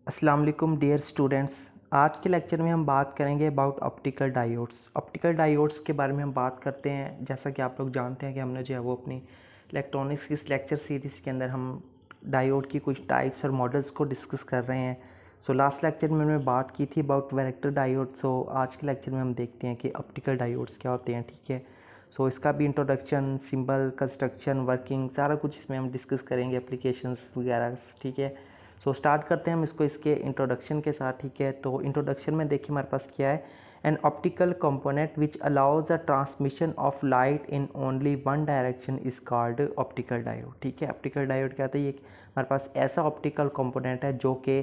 अस्सलाम वालेकुम dear students. आज के लेक्चर में हम बात करेंगे about optical diodes. Optical diodes के बारे में हम बात करते हैं। जैसा कि आप लोग जानते हैं कि हमने जो है वो अपनी इलेक्ट्रॉनिक्स की इस लेक्चर सीरीज़ के अंदर हम डायोड की कुछ टाइप्स और मॉडल्स को डिस्कस कर रहे हैं। लास्ट लेक्चर में हमने बात की थी अबाउट वैरेक्टर डायोड। आज के लेक्चर में हम देखते हैं कि ऑप्टिकल डायोड्स क्या होते हैं। ठीक है, इसका भी इंट्रोडक्शन, सिंबल, कंस्ट्रक्शन, वर्किंग, सारा कुछ इसमें हम डिस्कस करेंगे, एप्लीकेशंस वगैरह। ठीक है, स्टार्ट करते हैं हम इसको इसके इंट्रोडक्शन के साथ। ठीक है, तो इंट्रोडक्शन में देखिए हमारे पास क्या है। An optical component which allows the transmission of light in only one direction is called optical diode. ठीक है, ऑप्टिकल डायोड क्या होता है? ये हमारे पास ऐसा ऑप्टिकल कंपोनेंट है जो कि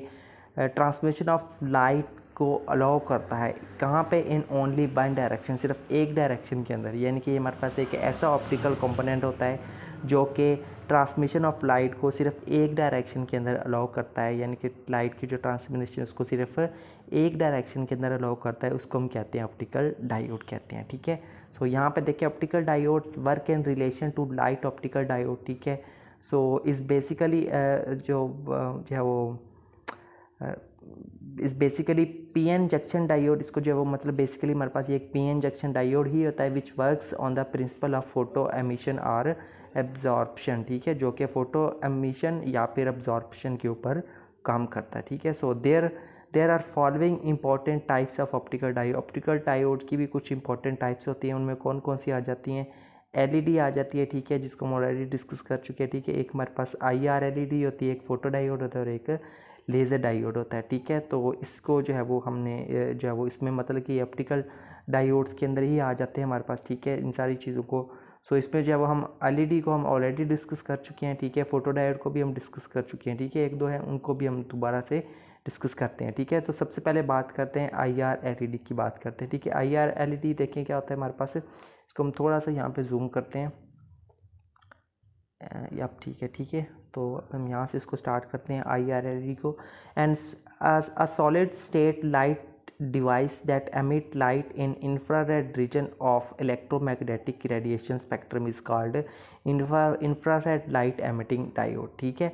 ट्रांसमिशन ऑफ लाइट को अलाउ करता है। कहाँ पे? इन ओनली वन डायरेक्शन, सिर्फ एक डायरेक्शन के अंदर। यानी कि हमारे पास एक ऐसा ऑप्टिकल कंपोनेंट होता है जो कि ट्रांसमिशन ऑफ लाइट को सिर्फ एक डायरेक्शन के अंदर अलाउ करता है। यानी कि लाइट की जो ट्रांसमिशन उसको सिर्फ एक डायरेक्शन के अंदर अलाउ करता है, उसको हम कहते हैं ऑप्टिकल डायोड कहते हैं। ठीक है, यहाँ पे देखिए optical diodes work in relation to light optical diode. ठीक है, इस बेसिकली जो है वो इस बेसिकली पीएन जंक्शन डायोड, इसको जो है वो मतलब बेसिकली हमारे पास ये एक पीएन जंक्शन डायोड ही होता है which works on the principle of photo emission और एब्जॉर्प्शन। ठीक है, जो कि फ़ोटो एमिशन या फिर एब्जॉर्प्शन के ऊपर काम करता है। ठीक है, there are following important types of optical diode. Optical diode की भी कुछ इंपॉर्टेंट टाइप्स होती हैं। उनमें कौन कौन सी आ जाती हैं? एलईडी आ जाती है। ठीक है, जिसको हम ऑलरेडी डिस्कस कर चुके हैं। ठीक है, एक हमारे पास आईआर एलईडी होती है, एक फोटो डायोड होता है और एक लेज़र डायोड होता है। ठीक है, तो इसको जो है वो हमने जो है वो इसमें मतलब कि ऑप्टिकल डायोड्स के अंदर ही आ जाते हैं हमारे पास। ठीक है, इन सारी चीज़ों को इसमें जो है वो हम एलईडी को हम ऑलरेडी डिस्कस कर चुके हैं। ठीक है, फोटो डायोड को भी हम डिस्कस कर चुके हैं। ठीक है, एक दो है उनको भी हम दोबारा से डिस्कस करते हैं। ठीक है, तो सबसे पहले बात करते हैं आईआर एलईडी की बात करते हैं। ठीक है, आईआर एलईडी देखें क्या होता है हमारे पास। इसको हम थोड़ा सा यहाँ पे जूम करते हैं। अब ठीक है, तो हम यहाँ से इसको स्टार्ट करते हैं आईआर एलईडी को। And a solid street light device that emit light in infrared region of electromagnetic radiation spectrum is called infrared light emitting diode। ठीक है,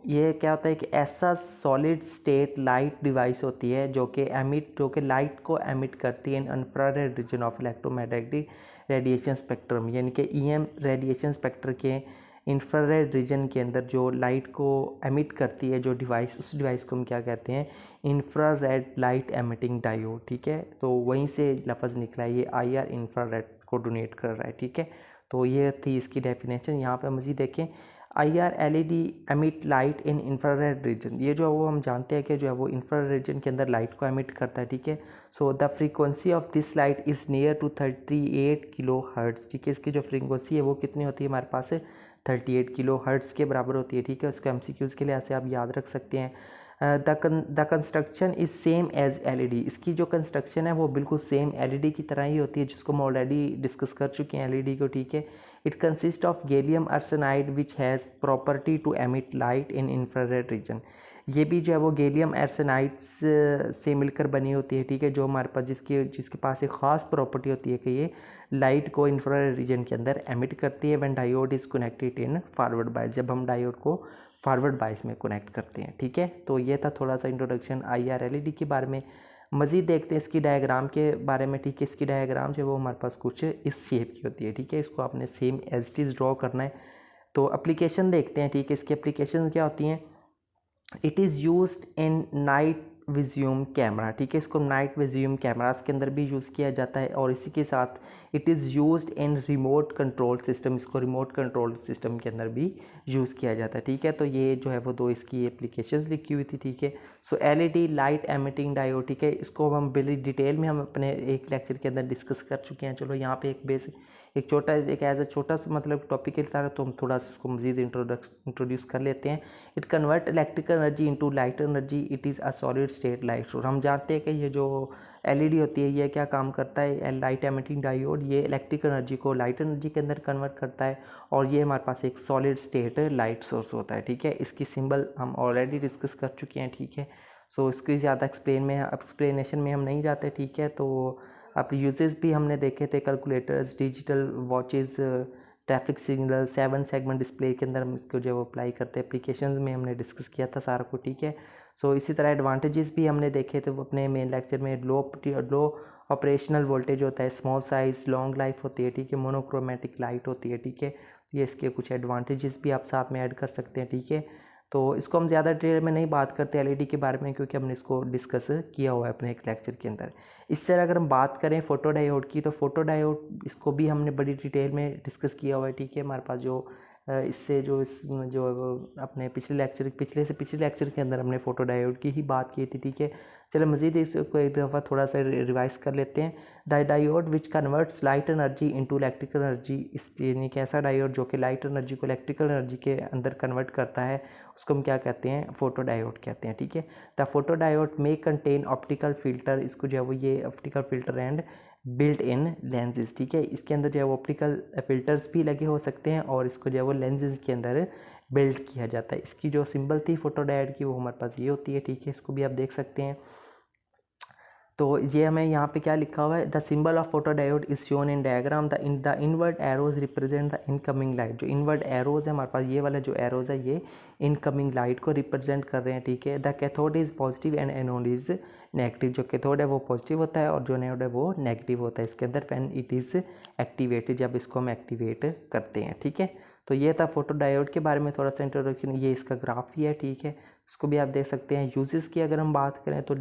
ये क्या होता है कि ऐसा सॉलिड स्टेट लाइट डिवाइस होती है जो कि लाइट को एमिट करती है in infrared region of electromagnetic radiation spectrum. यानी कि ईएम रेडिएशन स्पेक्ट्रम के इंफ्रारेड रीजन के अंदर जो लाइट को एमिट करती है जो डिवाइस, उस डिवाइस को हम क्या कहते हैं? Infrared light emitting diode. ठीक है, तो वहीं से लफ्ज़ निकला है, ये आईआर इंफ्रारेड को डोनेट कर रहा है। ठीक है, तो ये थी इसकी डेफिनेशन। यहाँ पे मज़ीद देखें, IR LED emit light in infrared region. ये जो है वो हम जानते हैं कि जो है वो इंफ्रारेड रीजन के अंदर लाइट को एमिट करता है। ठीक है, the frequency of this light is near to 38 kilo hertz. ठीक है, इसकी जो फ्रीक्वेंसी है वो कितनी होती है हमारे पास? 38 किलो हर्ट्ज़ के बराबर होती है। ठीक है, उसको एमसीक्यूज़ के लिए ऐसे आप याद रख सकते हैं। The construction is same as LED. इसकी जो कंस्ट्रक्शन है वो बिल्कुल सेम एलईडी की तरह ही होती है, जिसको हम ऑलरेडी डिस्कस कर चुके हैं एलईडी को। ठीक है, it consist of gallium arsenide which has property to emit light in infrared region. ये भी जो है वो गैलियम आर्सेनाइड्स से मिलकर बनी होती है। ठीक है, जो हमारे पास जिसके पास एक ख़ास प्रॉपर्टी होती है कि ये लाइट को इंफ्रारेड रीजन के अंदर एमिट करती है when diode is connected in forward bias, जब हम डायोड को फॉरवर्ड बायस में कनेक्ट करते हैं। ठीक है, तो ये था थोड़ा सा इंट्रोडक्शन आईआर एलईडी के बारे में। मज़ीद देखते हैं इसकी डायग्राम के बारे में। ठीक है, इसकी डायग्राम जो है वो हमारे पास कुछ इस शेप की होती है। ठीक है, इसको आपने same as it is draw करना है। तो एप्लीकेशन देखते हैं। ठीक है, इसकी एप्लीकेशन क्या होती हैं? It is used in night vision camera. ठीक है, इसको नाइट विज्यूम कैमरास के अंदर भी यूज़ किया जाता है और इसी के साथ it is used in remote control system. इसको रिमोट कंट्रोल सिस्टम के अंदर भी यूज़ किया जाता है। ठीक है, तो ये जो है वो दो इसकी एप्लीकेशंस लिखी हुई थी। ठीक है, एलईडी लाइट एमिटिंग डायोड। ठीक है, इसको हम बड़ी डिटेल में हम अपने एक लेक्चर के अंदर डिस्कस कर चुके हैं। चलो यहाँ पे एक एज अ छोटा सा मतलब टॉपिक के था, तो हम थोड़ा सा उसको मज़ीद इंट्रोड्यूस कर लेते हैं। It convert electrical energy into light energy. It is a solid street light source. हम जानते हैं कि ये जो एलईडी होती है ये क्या काम करता है? लाइट एमिटिंग डायोड ये इलेक्ट्रिकल एनर्जी को लाइट एनर्जी के अंदर कन्वर्ट करता है और ये हमारे पास एक सॉलिड स्टेट लाइट सोर्स होता है। ठीक है, इसकी सिंबल हम ऑलरेडी डिस्कस कर चुके हैं। ठीक है, इसकी ज़्यादा एक्सप्लेनेशन में हम नहीं जाते। ठीक है, तो अब यूजेस भी हमने देखे थे, calculators, digital watches, traffic signal 7 segment display के अंदर हम इसको जो अप्लाई करते हैं, एप्लीकेशन में हमने डिस्कस किया था सारा को, ठीक है। सो इसी तरह एडवांटेजेस भी हमने देखे थे वो अपने मेन लेक्चर में। लो ऑपरेशनल वोल्टेज होता है, स्मॉल साइज, लॉन्ग लाइफ होती है, ठीक है, मोनोक्रोमेटिक लाइट होती है, ठीक है। ये इसके कुछ एडवांटेजेस भी आप साथ में ऐड कर सकते हैं, ठीक है। तो इसको हम ज़्यादा डिटेल में नहीं बात करते एलईडी के बारे में, क्योंकि हमने इसको डिस्कस किया हुआ है अपने एक लेक्चर के अंदर। इससे अगर हम बात करें फोटो डायोड की, तो फोटो डायोड इसको भी हमने बड़ी डिटेल में डिस्कस किया हुआ है, ठीक है। हमारे पास जो इससे जो अपने पिछले लेक्चर के अंदर हमने फोटो डायोड की ही बात की थी, ठीक है। चलो मज़ीद इसको एक दफ़ा थोड़ा सा रिवाइज कर लेते हैं। Diode which converts light energy into electrical energy, इस यानी कि ऐसा डायोड जो कि लाइट एनर्जी को इलेक्ट्रिकल एनर्जी के अंदर कन्वर्ट करता है, उसको हम क्या कहते हैं, फोटो डायोड कहते हैं, ठीक है। The photo diode may contain optical filter, इसको जो है वो ये optical filter and built in lenses, ठीक है। इसके अंदर जो है वो ऑप्टिकल फिल्टर्स भी लगे हो सकते हैं और इसको जो है वो लेंसेज के अंदर बिल्ड किया जाता है। इसकी जो सिंबल थी फोटो डायोड की वो हमारे पास ये होती है, ठीक है। इसको भी आप देख सकते हैं। तो ये हमें यहाँ पे क्या लिखा हुआ है, the symbol of photo diode is shown in diagram, the inward arrows represent the incoming light. जो इनवर्ड एरोज है हमारे पास, ये वाला जो एरोज है ये इनकमिंग लाइट को रिप्रेजेंट कर रहे हैं, ठीक है। The cathode is positive and anode is negative. जो कैथोड है वो पॉजिटिव होता है और जो एनोड है वो नेगेटिव होता है इसके अंदर, व्हेन इट इज़ एक्टिवेटेड, जब इसको हम एक्टिवेट करते हैं, ठीक है। तो ये था फोटो डायोड के बारे में थोड़ा सा इंट्रोडक्शन। ये इसका ग्राफ ही है, ठीक है, उसको भी आप देख सकते हैं। यूजेस की अगर हम बात करें तो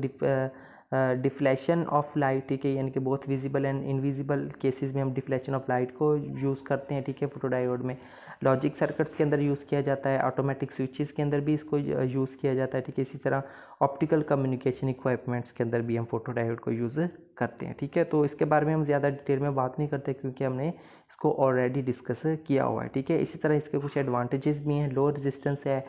डिफ्लेक्शन ऑफ लाइट, ठीक है, यानी कि बहुत विजिबल एंड इनविजिबल केसेस में हम डिफ्लेक्शन ऑफ लाइट को यूज़ करते हैं, ठीक है, फोटो डायोड में। लॉजिक सर्किट्स के अंदर यूज़ किया जाता है, ऑटोमेटिक स्विचेस के अंदर भी इसको यूज़ किया जाता है, ठीक है। इसी तरह ऑप्टिकल कम्युनिकेशन इक्विपमेंट्स के अंदर भी हम फोटो डायोड को यूज़ करते हैं, ठीक है। तो इसके बारे में हम ज़्यादा डिटेल में बात नहीं करते क्योंकि हमने इसको ऑलरेडी डिस्कस किया हुआ है, ठीक है। इसी तरह इसके कुछ एडवांटेजेस भी हैं, लो रेजिस्टेंस है,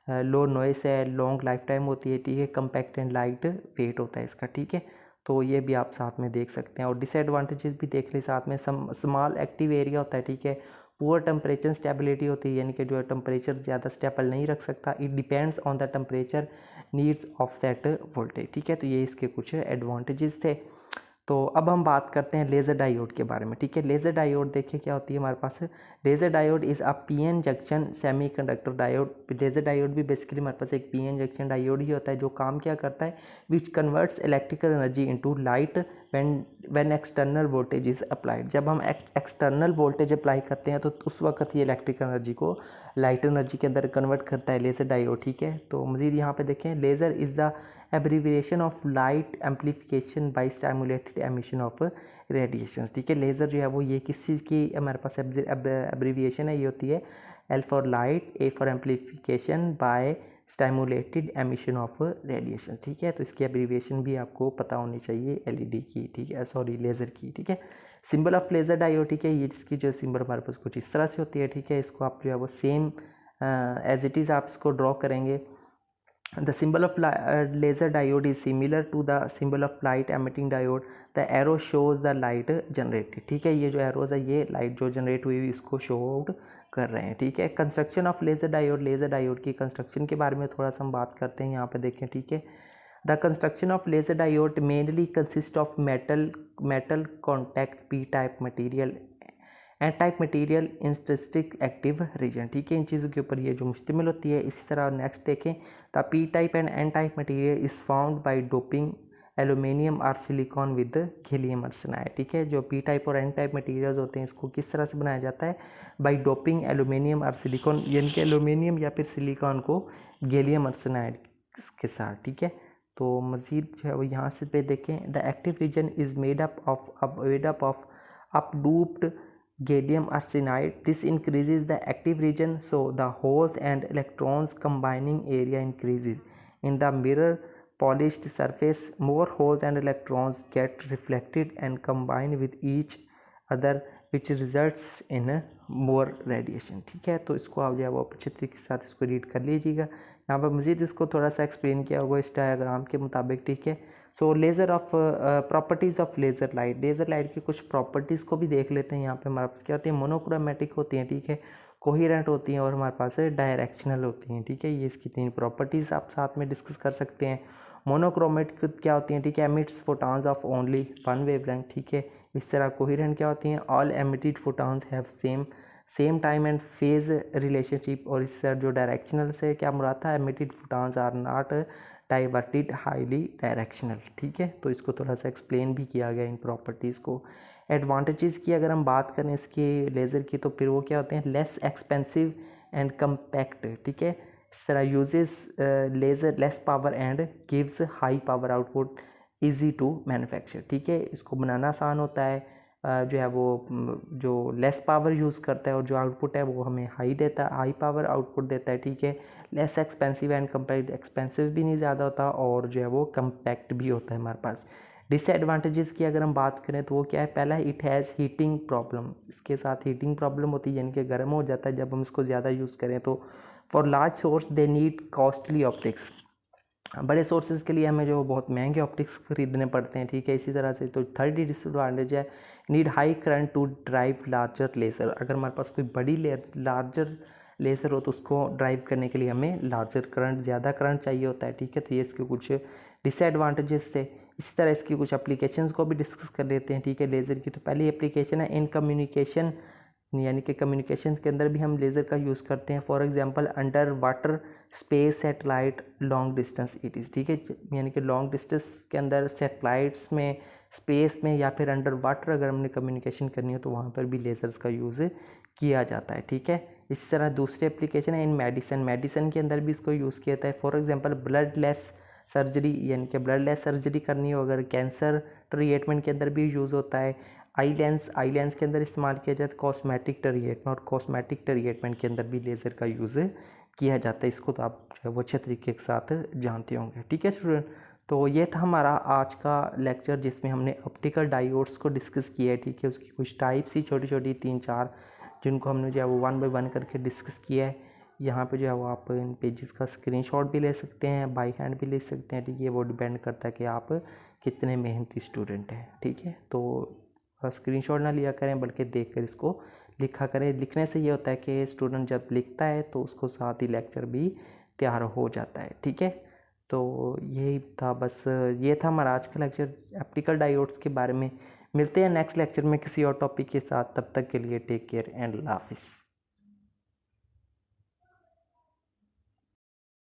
लो नॉइस है, लॉन्ग लाइफ टाइम होती है, ठीक है, कम्पैक्ट एंड लाइट वेट होता है इसका, ठीक है। तो ये भी आप साथ में देख सकते हैं और डिसएडवांटेजेस भी देख लें साथ में। स्मॉल एक्टिव एरिया होता है, ठीक है। पुअर टेम्परेचर स्टेबिलिटी होती है, यानी कि जो है टेम्परेचर ज़्यादा स्टेबल नहीं रख सकता। It depends on the temperature needs of set voltage, ठीक है। तो ये इसके कुछ एडवांटेजेस थे। तो अब हम बात करते हैं लेज़र डायोड के बारे में, ठीक है। लेज़र डायोड देखिए क्या होती है हमारे पास। Laser diode is a PN junction semiconductor diode. Laser diode भी बेसिकली हमारे पास एक पीएन जंक्शन डायोड ही होता है जो काम क्या करता है, which converts electrical energy into light when external voltage is applied. जब हम एक्सटर्नल वोल्टेज अप्लाई करते हैं तो उस वक्त ये इलेक्ट्रिकल एनर्जी को लाइट एनर्जी के अंदर कन्वर्ट करता है लेज़र डायोड, ठीक है। तो मज़ीद यहाँ पे देखें, laser is the abbreviation of light amplification by stimulated emission of radiations, ठीक है। लेज़र जो है वो ये किस चीज़ की हमारे पास एब्रीविएशन है, ये होती है L for light, A for amplification by stimulated emission of radiation, ठीक है। तो इसकी एब्रीविएशन भी आपको पता होनी चाहिए एलईडी की, ठीक है, सॉरी लेज़र की, ठीक है। सिंबल ऑफ लेज़र डायोड, ठीक है, ये इसकी जो सिंबल हमारे पास कुछ इस तरह से होती है, ठीक है। इसको आप जो है वो सेम एज इट इज़ आप इसको ड्रॉ करेंगे। The symbol of laser diode is similar to the symbol of light emitting diode. The arrow shows the light generated, ठीक है। ये जो एरोज है ये लाइट जो जनरेट हुई इसको शो आउट कर रहे हैं, ठीक है। Construction of laser diode, laser diode की कंस्ट्रक्शन के बारे में थोड़ा सा हम बात करते हैं, यहाँ पे देखें, ठीक है। The construction of laser diode mainly consist of metal contact P type material N type material intrinsic active region, ठीक है। इन चीज़ों के ऊपर ये जो मुश्तमिल होती है। इसी तरह नेक्स्ट देखें, the P type and N type material is found by doping aluminium और सिलिकॉन विद गैलियम आर्सेनाइड, ठीक है। जो पी टाइप और एन टाइप मटीरियल्स होते हैं इसको किस तरह से बनाया जाता है, बाय डोपिंग एलुमिनियम और सिलिकॉन, यानी कि एलुमिनियम या फिर सिलिकॉन को गैलियम आर्सेनाइड के साथ, ठीक है। तो मज़ीद जो है वो यहाँ से पे देखें, the active region is made up of undoped gallium arsenide. This increases the active region, so the holes and electrons combining area increases. In the mirror polished surface, more holes and electrons get reflected and combine with each other, which results in more radiation, ठीक है। तो इसको आप जो है वो अच्छे तरीके के साथ इसको रीड कर लीजिएगा। यहाँ पर मज़ीद इसको थोड़ा सा एक्सप्लेन किया होगा इस डायग्राम के मुताबिक, ठीक है। So laser of properties of laser light की कुछ प्रॉपर्टीज़ को भी देख लेते हैं। यहाँ पे हमारे पास क्या होती है, मोनोक्रोमेटिक होती हैं, ठीक है, कोहेरेंट होती हैं और हमारे पास डायरेक्शनल होती हैं, ठीक है। ये इसकी 3 प्रॉपर्टीज़ आप साथ में डिस्कस कर सकते हैं। मोनोक्रोमेटिक क्या होती हैं, ठीक है, emits photons of only one wavelength, ठीक है। इस तरह कोहेरेंट क्या होती हैं, all emitted photons have same time and phase relationship, और इससे जो डायरेक्शनल से क्या मुराद था, emitted photons are not diverted highly directional. ठीक है, तो इसको थोड़ा सा एक्सप्लेन भी किया गया इन प्रॉपर्टीज़ को। एडवांटेजेस की अगर हम बात करें इसके लेज़र की, तो फिर वो क्या होते हैं, लेस एक्सपेंसिव एंड कम्पैक्ट। ठीक है, इस तरह uses laser less power and gives high power output, easy to manufacture. ठीक है, इसको बनाना आसान होता है, जो है वो जो लेस पावर यूज़ करता है और जो आउटपुट है वो हमें हाई देता है, हाई पावर आउटपुट देता है। ठीक है, less expensive and compact, expensive भी नहीं ज़्यादा होता और जो है वो कम्पैक्ट भी होता है हमारे पास। डिसएडवांटेजेस की अगर हम बात करें तो वो क्या है, पहला है इट हैज़ हीटिंग प्रॉब्लम, इसके साथ हीटिंग प्रॉब्लम होती है, यानी कि गर्म हो जाता है जब हम इसको ज़्यादा यूज़ करें तो। For large source they need costly optics, बड़े सोर्सेज के लिए हमें जो बहुत महंगे ऑप्टिक्स खरीदने पड़ते हैं। ठीक है, इसी तरह से तो थर्ड डिसएडवांटेज है, need high current to drive larger laser, अगर हमारे पास कोई बड़ी लार्जर लेज़र हो तो उसको ड्राइव करने के लिए हमें लार्जर करंट, ज़्यादा करंट चाहिए होता है। ठीक है, तो ये इसके कुछ डिसएडवांटेजेस थे। इसी तरह इसकी कुछ एप्लीकेशंस को भी डिस्कस कर लेते हैं। ठीक है, लेज़र की तो पहली एप्लीकेशन है इन कम्युनिकेशन, यानी कि कम्युनिकेशन के अंदर भी हम लेज़र का यूज़ करते हैं। For example under water space satellite long distance it is. ठीक है, यानी कि लॉन्ग डिस्टेंस के अंदर सेटेलाइट्स में, स्पेस में या फिर अंडर वाटर अगर हमने कम्युनिकेशन करनी हो तो वहाँ पर भी लेज़र्स का यूज़ किया जाता है। ठीक है, इस तरह दूसरी एप्लीकेशन है इन मेडिसिन, मेडिसिन के अंदर भी इसको यूज़ किया जाता है। For example blood less surgery, यानी कि ब्लड लेस सर्जरी करनी हो अगर, कैंसर ट्रीटमेंट के अंदर भी यूज़ होता है। आई लेंस के अंदर इस्तेमाल किया जाता है कॉस्मेटिक ट्रीटमेंट, और कॉस्मेटिक ट्रीटमेंट के अंदर भी लेज़र का यूज़ किया जाता है। इसको तो आप जो है वो अच्छे तरीके के साथ जानते होंगे। ठीक है स्टूडेंट, तो ये था हमारा आज का लेक्चर जिसमें हमने ऑप्टिकल डायोड्स को डिस्कस किया है। ठीक है, उसकी कुछ टाइप्स ही छोटी छोटी 3-4 जिनको हमने जो है वो 1 बाय 1 करके डिस्कस किया है। यहाँ पे जो है वो आप इन पेजेस का स्क्रीनशॉट भी ले सकते हैं, बाई हैंड भी ले सकते हैं। ठीक है, वो डिपेंड करता है कि आप कितने मेहनती स्टूडेंट हैं। ठीक है, तो स्क्रीनशॉट ना लिया करें बल्कि देखकर इसको लिखा करें। लिखने से ये होता है कि स्टूडेंट जब लिखता है तो उसको साथ ही लेक्चर भी तैयार हो जाता है। ठीक है, तो यही था, बस ये था हमारा आज का लेक्चर ऑप्टिकल डायोड्स के बारे में। मिलते हैं नेक्स्ट लेक्चर में किसी और टॉपिक के साथ, तब तक के लिए टेक केयर एंड अल्लाह हाफिज़।